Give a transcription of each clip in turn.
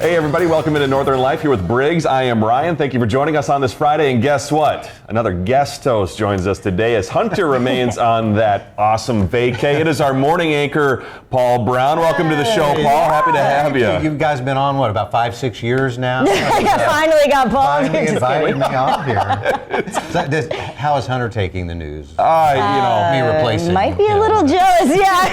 Hey everybody, welcome into Northern Life here with Briggs. I am Ryan. Thank you for joining us on this Friday. And guess what? Another guest host joins us today as Hunter remains on that awesome vacay. It is our morning anchor, Paul Brown. Welcome to the show, Paul. Happy to have you. You guys been on, what, about 5-6 years now? Finally got Paul. Finally invited me on here. How is Hunter taking the news? Me replacing Might be a little jealous, yeah.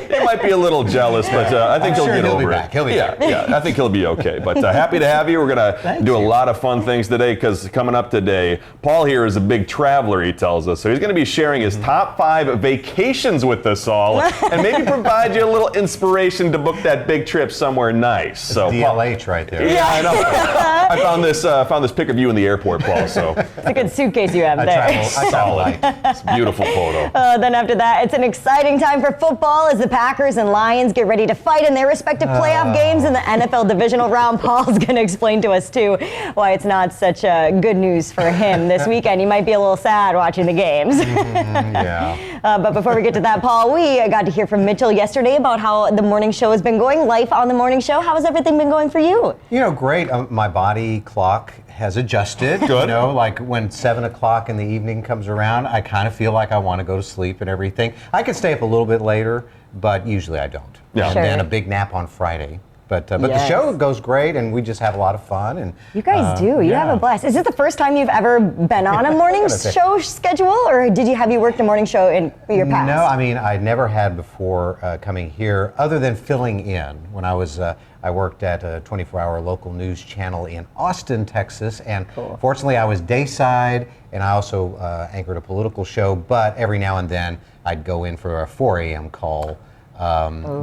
He might be a little jealous, but I think he'll get over be back. it. He'll be back. Yeah, I think he'll be okay. But happy to have you. We're going to do a lot of fun things today because coming up today, Paul here is a big traveler, he tells us. So he's going to be sharing his top 5 vacations with us all and maybe provide you a little inspiration to book that big trip somewhere nice. So DLH right there. Yeah, I know. I found this pic of you in the airport, Paul. So It's a good suitcase you have there. I travel light. it's a beautiful photo. Then after that, it's an exciting time for football as the Packers and Lions get ready to fight in their respective playoff games in the NFL divisional round. Paul's going to explain to us, too, why it's not such good news for him this weekend. He might be a little sad watching the games. Yeah. But before we get to that, Paul, we got to hear from Mitchell yesterday about how the morning show has been going, life on the morning show. How has everything been going for you? You know, great. My body clock has adjusted. Good. You know, like when 7 o'clock in the evening comes around, I kind of feel like I want to go to sleep and everything. I can stay up a little bit later, but usually I don't. Yeah. And Sure. then a big nap on Friday. But the Yes. show goes great, and we just have a lot of fun. And You guys do. You have a blast. Is it the first time you've ever been on a morning show schedule, or have you worked a morning show in your past? No, I mean, I never had before coming here, other than filling in. When I was, I worked at a 24-hour local news channel in Austin, Texas, and fortunately I was dayside, and I also anchored a political show, but every now and then I'd go in for a 4 a.m. call.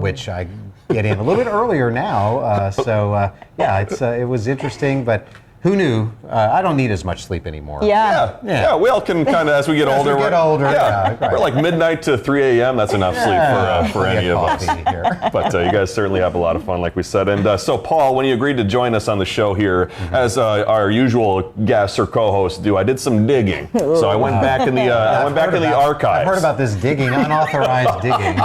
Which I get in a little bit earlier now. It was interesting, but who knew? I don't need as much sleep anymore. Yeah, we all can kind of, as we get older. We're like midnight to 3 a.m. That's enough sleep for any of us. But you guys certainly have a lot of fun, like we said. And so, Paul, when you agreed to join us on the show here, as our usual guests or co-hosts do, I did some digging. So I went back in the archives. I've heard about this digging, unauthorized digging.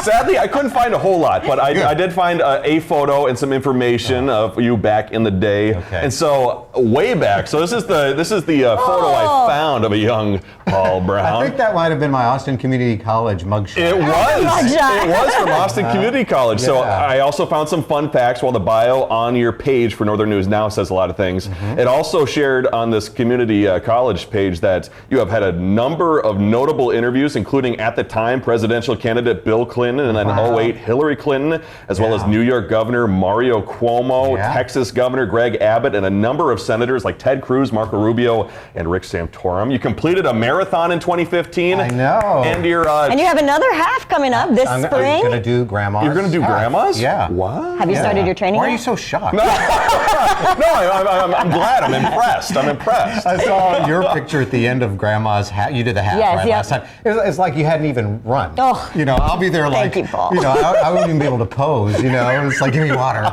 Sadly, I couldn't find a whole lot, but I did find a photo and some information of you back in the day. Okay. And so way back. So this is the photo I found of a young Paul Brown. I think that might have been my Austin Community College mugshot. It was from Austin Community College. So I also found some fun facts. While the bio on your page for Northern News Now says a lot of things, it also shared on this community college page that you have had a number of notable interviews, including at the time presidential candidate Bill Clinton, and then 08 Hillary Clinton, as well as New York Governor Mario Cuomo, Texas Governor Greg Abbott, and a number of senators like Ted Cruz, Marco Rubio, and Rick Santorum. You completed a marathon in 2015. I know. And you're and you have another half coming up this spring. I'm going to do grandma's. You're going to do grandma's? Yeah. What? Have you started your training Why are yet? you so shocked? No, I'm glad. I'm impressed. I saw your picture at the end of grandma's half. You did the half, right? Last time. It's like you hadn't even run. Oh. You know, I'll be there like, Thank you, Paul. I wouldn't even be able to pose, It's like, give me water.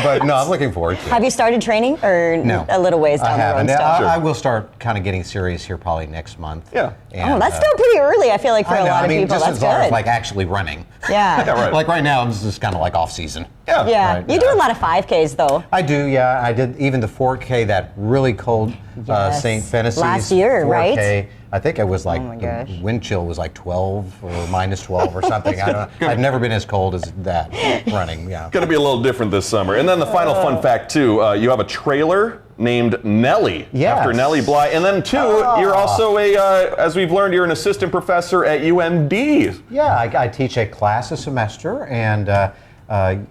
But no, I'm looking forward to it. Have you started training, or No. a little ways down I the road haven't. still? I will start kind of getting serious here probably next month. Yeah. And, That's still pretty early, I feel like, for a lot of people. Just That's as far good. as like actually running. Yeah. Right. Like right now, I'm just kind of like off season. Yeah. Right, You do a lot of 5Ks, though. I do, yeah. I did even the 4K, that really cold Yes. St. Fennessy Last year, 4K. right? I think it was like, my the gosh. wind chill was like 12 or minus 12 or something. I don't know. I've never been as cold as that running, yeah. Going to be a little different this summer. And then the final fun fact, too, you have a trailer named Nellie, after Nellie Bly. And then, too, you're also as we've learned, you're an assistant professor at UMD. Yeah, I teach a class a semester, and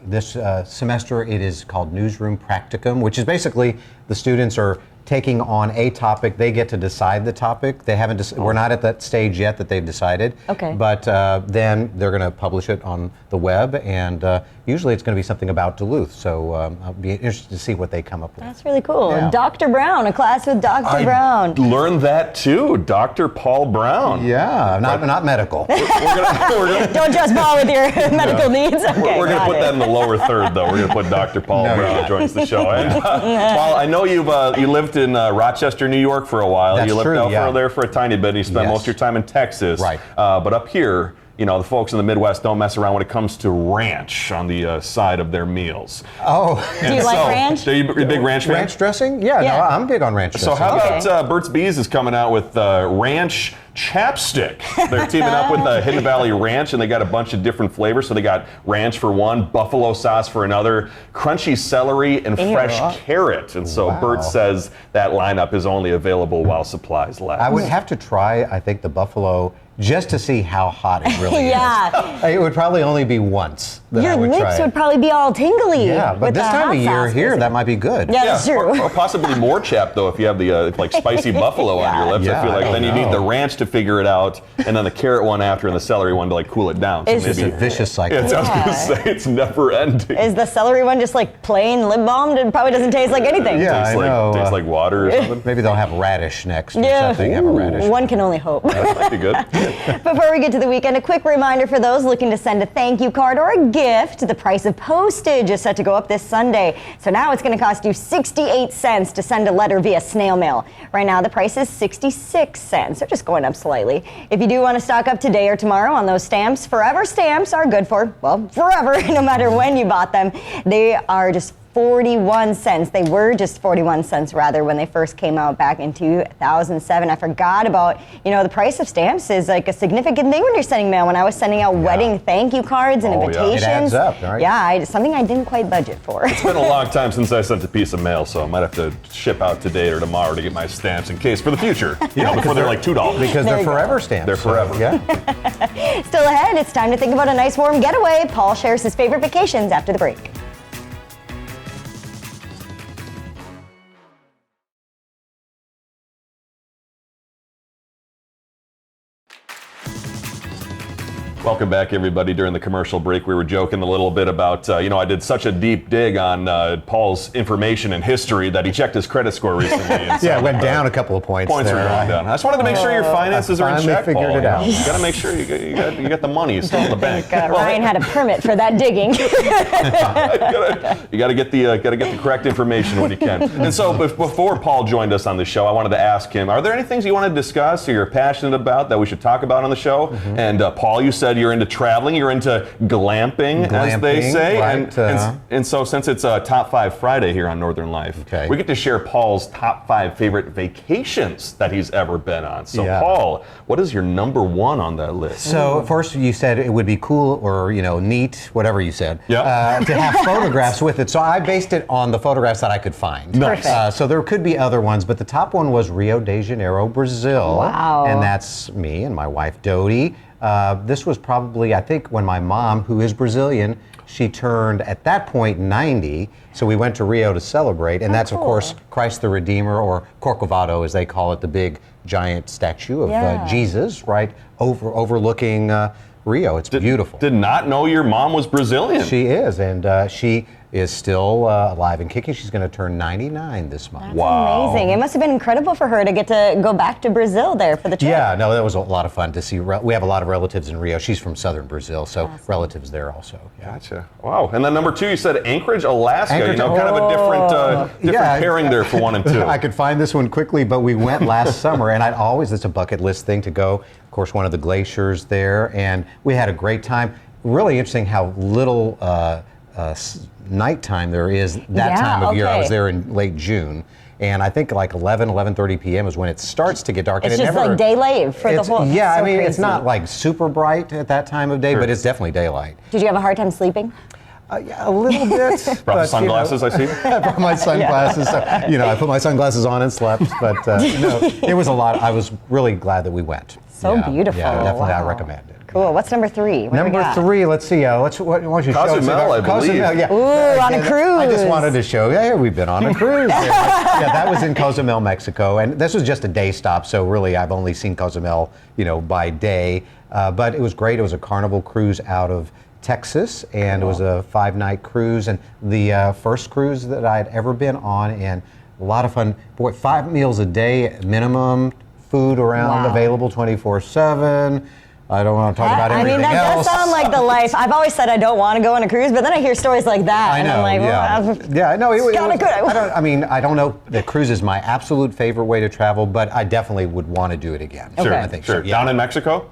this semester it is called Newsroom Practicum, which is basically the students are taking on a topic. They get to decide the topic. They haven't. We're not at that stage yet that they've decided. Okay. But then they're going to publish it on the web, and usually it's going to be something about Duluth. So I'll be interested to see what they come up with. That's really cool. Yeah. Dr. Brown, a class with Dr. Brown. Learned that too, Dr. Paul Brown. Yeah, not medical. We're gonna Don't just Paul with your medical needs. Okay, we're going to put that in the lower third, though. We're going to put Dr. Paul Brown joins the show. And, Paul, I know you lived in Rochester, New York for a while. That's you lived true, out there for a tiny bit. And you spent Yes. most of your time in Texas. Right. But up here, the folks in the Midwest don't mess around when it comes to ranch on the side of their meals. Oh. Do you like ranch? Are you a big ranch fan? Ranch dressing? Yeah, Yeah. no, I'm big on ranch dressing. So how about Burt's Bees is coming out with ranch chapstick. They're teaming up with Hidden Valley Ranch, and they got a bunch of different flavors. So they got ranch for one, buffalo sauce for another, crunchy celery, and fresh carrot. And so Burt says that lineup is only available while supplies last. I would have to try, I think, the buffalo just to see how hot it really Yeah. is. It would probably only be once that Your I would try lips it. would probably be all tingly. Yeah, but with this the time hot of year sauce, here, basically. that might be good. Yeah, that's true. Or possibly more chap though if you have the like spicy buffalo on your lips. Yeah, I feel like I then you don't need know. the ranch to figure it out, and then the carrot one after, and the celery one to like cool it down. So Is- It's a vicious cycle. I was gonna Yeah. say it's never ending. Is the celery one just like plain lip balmed? It probably doesn't taste like anything. Yeah. tastes I know, tastes like water or something. Maybe they'll have radish next or Yeah. something. Have a radish. One can only hope. That might be good. Before we get to the weekend, a quick reminder for those looking to send a thank you card or a gift. The price of postage is set to go up this Sunday. So now it's going to cost you 68 cents to send a letter via snail mail. Right now the price is 66 cents. They're just going up slightly. If you do want to stock up today or tomorrow on those stamps, Forever stamps are good for, well, forever, no matter when you bought them. They are just 41 cents. They were just 41 cents rather when they first came out back in 2007. I forgot about, the price of stamps is like a significant thing when you're sending mail. When I was sending out wedding thank you cards and Oh, yeah. invitations. It adds up, right? Yeah, something I didn't quite budget for. It's been a long time since I sent a piece of mail, so I might have to ship out today or tomorrow to get my stamps in case for the future. Before they're like $2. Because There they're you go. forever stamps. They're forever. Yeah. Still ahead, it's time to think about a nice warm getaway. Paul shares his favorite vacations after the break. Welcome back, everybody. During the commercial break, we were joking a little bit about, I did such a deep dig on Paul's information and history that he checked his credit score recently. And so, Yeah, it went down a couple of points. Points there. are going down. I just wanted to make sure your finances are in finally check, figured Paul. it out. You got to make sure you got the money still in the bank. Ryan had a permit for that digging. You got to get the correct information when you can. And so before Paul joined us on the show, I wanted to ask him: are there any things you want to discuss or you're passionate about that we should talk about on the show? Mm-hmm. And Paul, you said you're into traveling, you're into glamping, as they Glamping, say. right, And so since it's Top 5 Friday here on Northern Life, Okay. we get to share Paul's top 5 favorite vacations that he's ever been on. So Yeah. Paul, what is your number 1 on that list? So first you said it would be cool or neat, whatever you said, Yeah. to have photographs with it. So I based it on the photographs that I could find. Nice. So there could be other ones, but the top one was Rio de Janeiro, Brazil. Wow. And that's me and my wife Dodie. This was probably, I think, when my mom, who is Brazilian, she turned at that point 90. So we went to Rio to celebrate, and that's of cool. course Christ the Redeemer, or Corcovado as they call it, the big giant statue of Yeah. Jesus, right overlooking Rio. It's beautiful. Did not know your mom was Brazilian. She is, and she is still alive and kicking. She's going to turn 99 this month. Wow. Amazing. It must have been incredible for her to get to go back to Brazil there for the trip. Yeah, no, that was a lot of fun to see. We have a lot of relatives in Rio. She's from southern Brazil, so relatives there also. Yeah. Gotcha. Wow. And then number 2, you said Anchorage, Alaska. Anchorage, kind of a different Yeah. pairing there for 1 and 2. I could find this one quickly, but we went last summer, and it's a bucket list thing to go. Of course, one of the glaciers there, and we had a great time. Really interesting how little nighttime there is that Yeah, time of year. I was okay. there in late June. And I think like 11:30 p.m. is when it starts to get dark. It's and it just never, like daylight for the it's- whole. Yeah, so I mean, it's crazy. not like super bright at that time of day, Sure. but it's definitely daylight. Did you have a hard time sleeping? Yeah, a little bit. Brought the but, sunglasses, I see. I brought my sunglasses. So, I put my sunglasses on and slept. But it was a lot. I was really glad that we went. So beautiful. Yeah, definitely. I Wow. recommend it. Cool. What's number 3? What do we Number got? 3, let's see. Why don't you show us Cozumel, about I believe. Cozumel, yeah. Ooh, on a I just cruise. wanted to show. Yeah, we've been on a cruise. Yeah, that was in Cozumel, Mexico, and this was just a day stop. So really, I've only seen Cozumel, by day. But it was great. It was a Carnival cruise out of Texas, and it was a 5-night cruise, and the first cruise that I had ever been on, and a lot of fun. Boy, 5 meals a day minimum, food around, Wow. available 24/7. I don't want to talk about I everything mean, that else. does sound like the life. I've always said I don't want to go on a cruise, but then I hear stories like that, I and know, I'm like, yeah. well, Yeah, no, it's kinda good. I don't know. The cruise is my absolute favorite way to travel, but I definitely would want to do it again. Sure, I think sure. so. Yeah. Down in Mexico?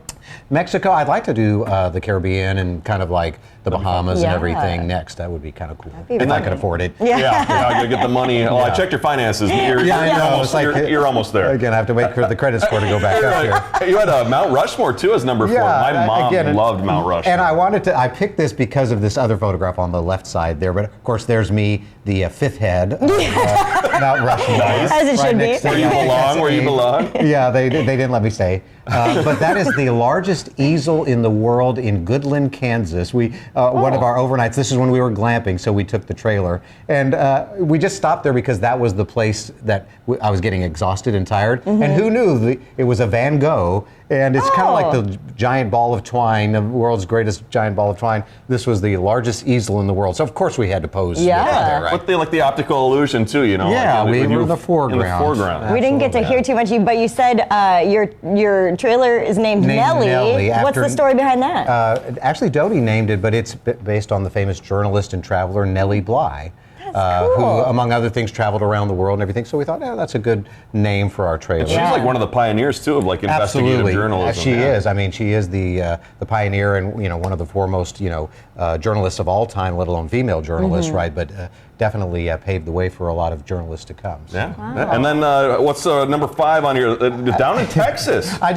Mexico, I'd like to do the Caribbean and kind of like the Bahamas and Yeah. everything next. That would be kind of cool. be If I fun. can afford it. Yeah, I gotta get the money. Oh, I checked your finances. You're, Yeah, I you're know. almost, It's like- you're almost there. Again, I have to wait for the credit score to go back up here. You had Mount Rushmore too as number 4. My mom loved Mount Rushmore. And I picked this because of this other photograph on the left side there. But of course, there's me, the fifth head of Mount Rushmore. As it should be. next to Where me. you belong, where you belong. Yeah, they didn't let me stay. But that is the largest easel in the world in Goodland, Kansas. One of our overnights, this is when we were glamping, so we took the trailer. And we just stopped there because that was the place that I was getting exhausted and tired. And who knew it was a Van Gogh. And it's kind of like the giant ball of twine, the world's greatest giant ball of twine. This was the largest easel in the world. So of course we had to pose Yeah. there, right? But they like the optical illusion too, you know. Yeah, like, we when you were in the foreground. In the foreground. We didn't get to hear too much, but you said your trailer is named Nellie. Nellie, What's after- the story behind that? Actually, Dodie named it, but it's based on the famous journalist and traveler Nellie Bly, cool. who, among other things, traveled around the world and everything. So we thought, that's a good name for our trailer. She's like one of the pioneers too of like investigative Absolutely. journalism. She yeah. is. I mean, she is the pioneer and one of the foremost journalists of all time, let alone female journalists, right? But definitely paved the way for a lot of journalists to come. So. Yeah. Wow. And then what's number 5 on your down in Texas? I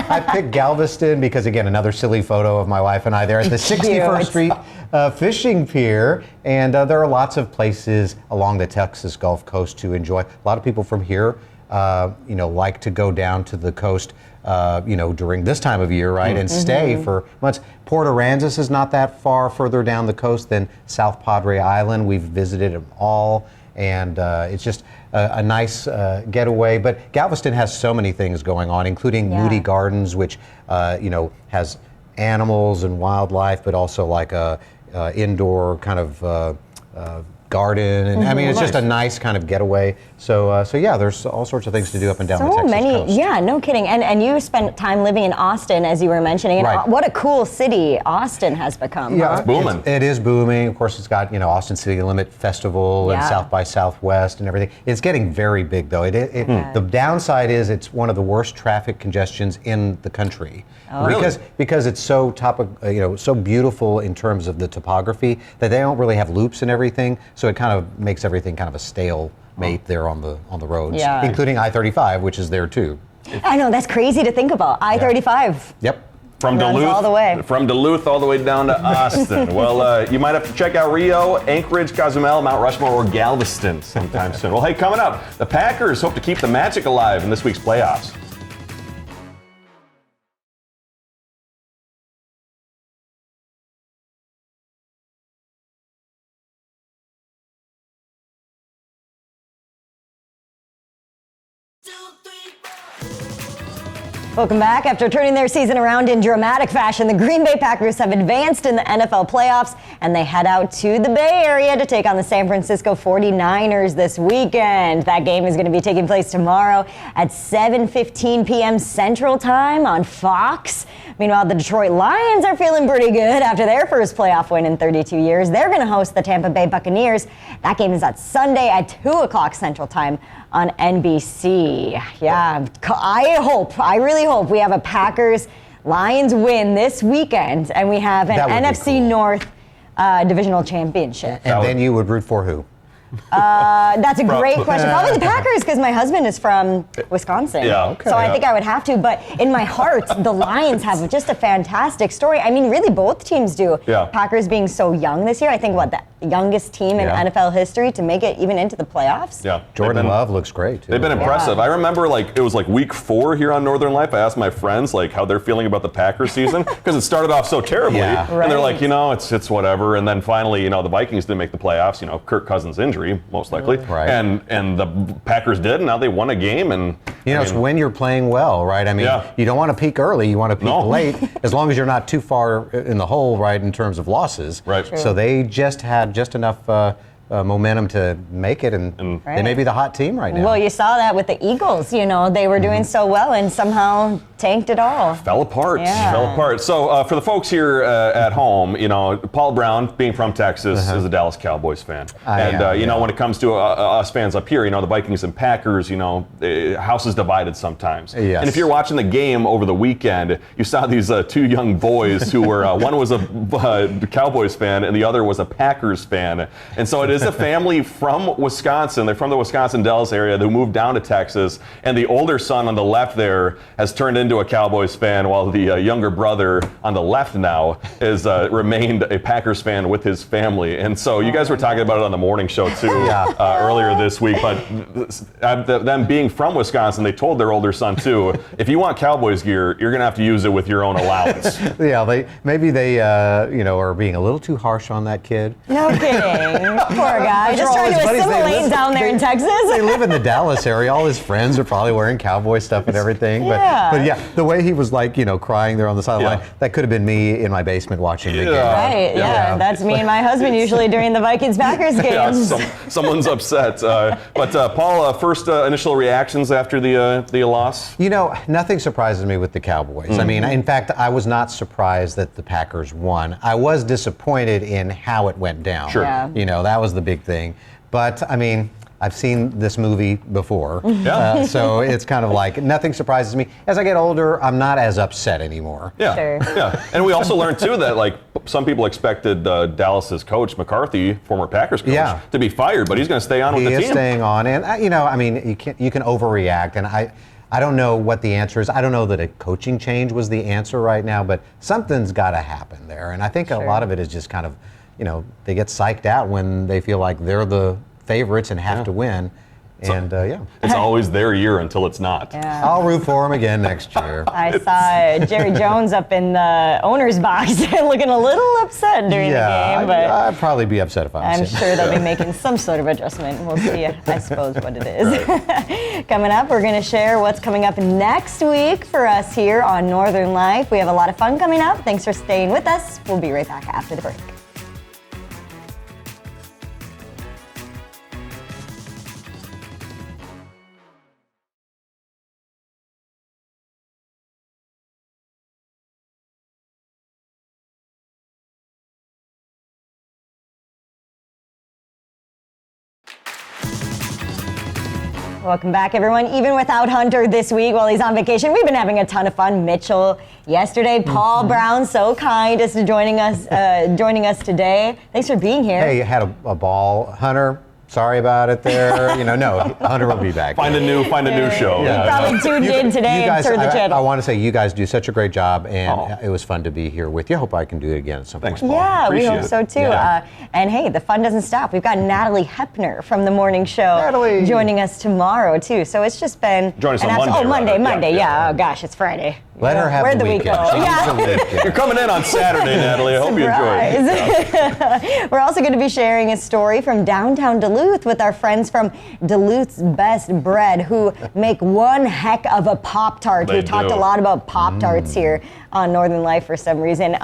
I picked Galveston because, again, another silly photo of my wife and I there at the 61st Street Fishing Pier. And there are lots of places along the Texas Gulf Coast to enjoy. A lot of people from here, like to go down to the coast, during this time of year, right, and stay for months. Port Aransas is not that far further down the coast than South Padre Island. We've visited them all. And it's just a nice getaway. But Galveston has so many things going on, including Moody Gardens, which has animals and wildlife, but also like a indoor kind of garden. And I mean, it's just a nice kind of getaway. So yeah, there's all sorts of things to do up and down the Texas coast. Yeah, no kidding. And you spent time living in Austin, as you were mentioning. And Right. what a cool city Austin has become. Yeah, huh? booming. It is booming. Of course, it's got Austin City Limit Festival and Yeah. South by Southwest and everything. It's getting very big, though. The downside is it's one of the worst traffic congestions in the country. Because it's so so beautiful in terms of the topography that they don't really have loops and everything. So it kind of makes everything kind of a stalemate there on the roads, Yeah. including I-35, which is there too. I know, that's crazy to think about. I-35. Yep. From Runs Duluth all the way. From Duluth all the way down to Austin. Well, you might have to check out Rio, Anchorage, Cozumel, Mount Rushmore, or Galveston sometime soon. Well, hey, coming up, the Packers hope to keep the magic alive in this week's playoffs. Welcome back. After turning their season around in dramatic fashion, the Green Bay Packers have advanced in the NFL playoffs, and they head out to the Bay Area to take on the San Francisco 49ers this weekend. That game is going to be taking place tomorrow at 7:15 p.m. Central Time on Fox. Meanwhile, the Detroit Lions are feeling pretty good after their first playoff win in 32 years. They're going to host the Tampa Bay Buccaneers. That game is at Sunday at 2 o'clock Central Time on NBC. Yeah, I really hope we have a Packers-Lions win this weekend, and we have an That would be NFC cool. North divisional championship. And then you would root for who? That's a great question. Probably the Packers, because my husband is from Wisconsin. Yeah, okay. So I think I would have to. But in my heart, the Lions have just a fantastic story. I mean, really, both teams do. Yeah. Packers being so young this year. I think, the youngest team in Yeah. NFL history to make it even into the playoffs. Yeah, Jordan Love looks great, too. They've been impressive. I remember it was week 4 here on Northern Life. I asked my friends how they're feeling about the Packers season because it started off so terribly. Yeah. And they're Right. like, it's whatever. And then finally, the Vikings didn't make the playoffs. Kirk Cousins' injury, most likely. Right. And the Packers did, and now they won a game. And it's when you're playing well, right? I mean, Yeah. you don't want to peak early, you want to peak No. late, as long as you're not too far in the hole, right, in terms of losses. Right. True. So they just had just enough momentum to make it, and they may be the hot team right now. Well, you saw that with the Eagles. You know, they were doing so well and somehow tanked it all. Fell apart. Yeah. Fell apart. So for the folks here at home, you know, Paul Brown, being from Texas, is a Dallas Cowboys fan. You know, when it comes to us fans up here, you know, the Vikings and Packers, you know, the house is divided sometimes. Yes. And if you're watching the game over the weekend, you saw these two young boys who were, one was a Cowboys fan and the other was a Packers fan. And so it is a family from Wisconsin. They're from the Wisconsin-Dells area who moved down to Texas. And the older son on the left there has turned into a Cowboys fan, while the younger brother on the left now is remained a Packers fan with his family. And so you guys were talking about it on the morning show too earlier this week. But them being from Wisconsin, they told their older son too, if you want Cowboys gear, you're going to have to use it with your own allowance. Maybe they you know, are being a little too harsh on that kid. No kidding. Poor guy. Just trying to assimilate down there in Texas. They live in the Dallas area. All his friends are probably wearing Cowboy stuff and everything. But yeah, the way he was like, you know, crying there on the sideline, that could have been me in my basement watching the game. Right, yeah. That's me and my husband usually during the Vikings-Packers games. Someone's upset. But Paul, first initial reactions after the loss? You know, nothing surprises me with the Cowboys. I mean, in fact, I was not surprised that the Packers won. I was disappointed in how it went down. Sure. Yeah. You know, that was the big thing. But, I mean, I've seen this movie before. So it's kind of like nothing surprises me. As I get older, I'm not as upset anymore. Yeah. Sure. Yeah. And we also learned too that like some people expected Dallas's coach McCarthy, former Packers coach, to be fired, but he's going to stay on with the team. He is staying on, and you know, I mean, you can overreact, and I don't know what the answer is. I don't know that a coaching change was the answer right now, but something's got to happen there, and I think a lot of it is just kind of, you know, they get psyched out when they feel like they're the favorites and have to win. And it's always their year until it's not. Yeah. I'll root for them again next year. I saw Jerry Jones up in the owner's box looking a little upset during the game, but I'd probably be upset if I was I'm him. sure they'll be making some sort of adjustment. We'll see, I suppose, what it is. Coming up, we're going to share what's coming up next week for us here on Northern Life. We have a lot of fun coming up. Thanks for staying with us. We'll be right back after the break. Welcome back, everyone. Even without Hunter this week while he's on vacation, we've been having a ton of fun. Mitchell yesterday, Paul Brown, so kind as to joining us today. Thanks for being here. Hey, you had a ball, Hunter. Sorry about it there. You know, no, Hunter will be back. Find a new show. You probably tuned in today and turned the channel. I want to say you guys do such a great job, and it was fun to be here with you. I hope I can do it again at some point. Thanks, Paul. Yeah, we Appreciate hope so too. Yeah. And hey, the fun doesn't stop. We've got Natalie Hepner from the morning show Natalie. joining us tomorrow too. So it's just been Join us on Monday. Oh, rather. Monday. Yeah. Oh gosh, it's Friday. Let her have Where'd the the week weekend. go? She needs Yeah. the weekend. You're coming in on Saturday, Natalie. I hope you enjoy it. We're also going to be sharing a story from downtown Duluth with our friends from Duluth's Best Bread, who make one heck of a Pop-Tart. They We've talked do. a lot about Pop-Tarts here on Northern Life for some reason.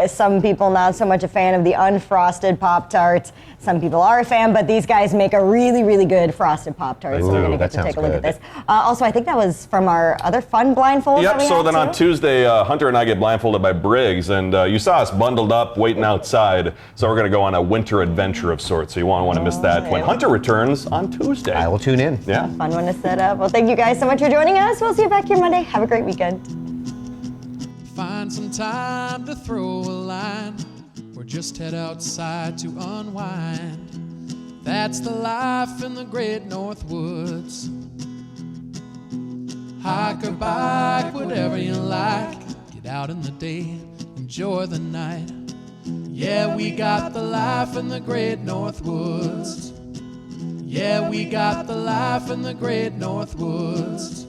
Some people not so much a fan of the unfrosted Pop-Tarts. Some people are a fan, but these guys make a really, really good frosted Pop-Tart. So we're going to get to take a look at this. Also, I think that was from our other fun blindfold. Yep, so then on Tuesday, Hunter and I get blindfolded by Briggs, and you saw us bundled up, waiting outside. So we're going to go on a winter adventure of sorts. So you won't want to miss that when Hunter returns on Tuesday. I will tune in. Yeah. Fun one to set up. Well, thank you guys so much for joining us. We'll see you back here Monday. Have a great weekend. Find some time to throw a line or just head outside to unwind. That's the life in the great North Woods. Hike or bike, whatever you like. Get out in the day, enjoy the night. Yeah, we got the life in the great North Woods. Yeah, we got the life in the great North Woods.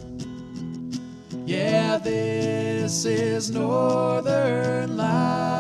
Yeah, this is Northern Life.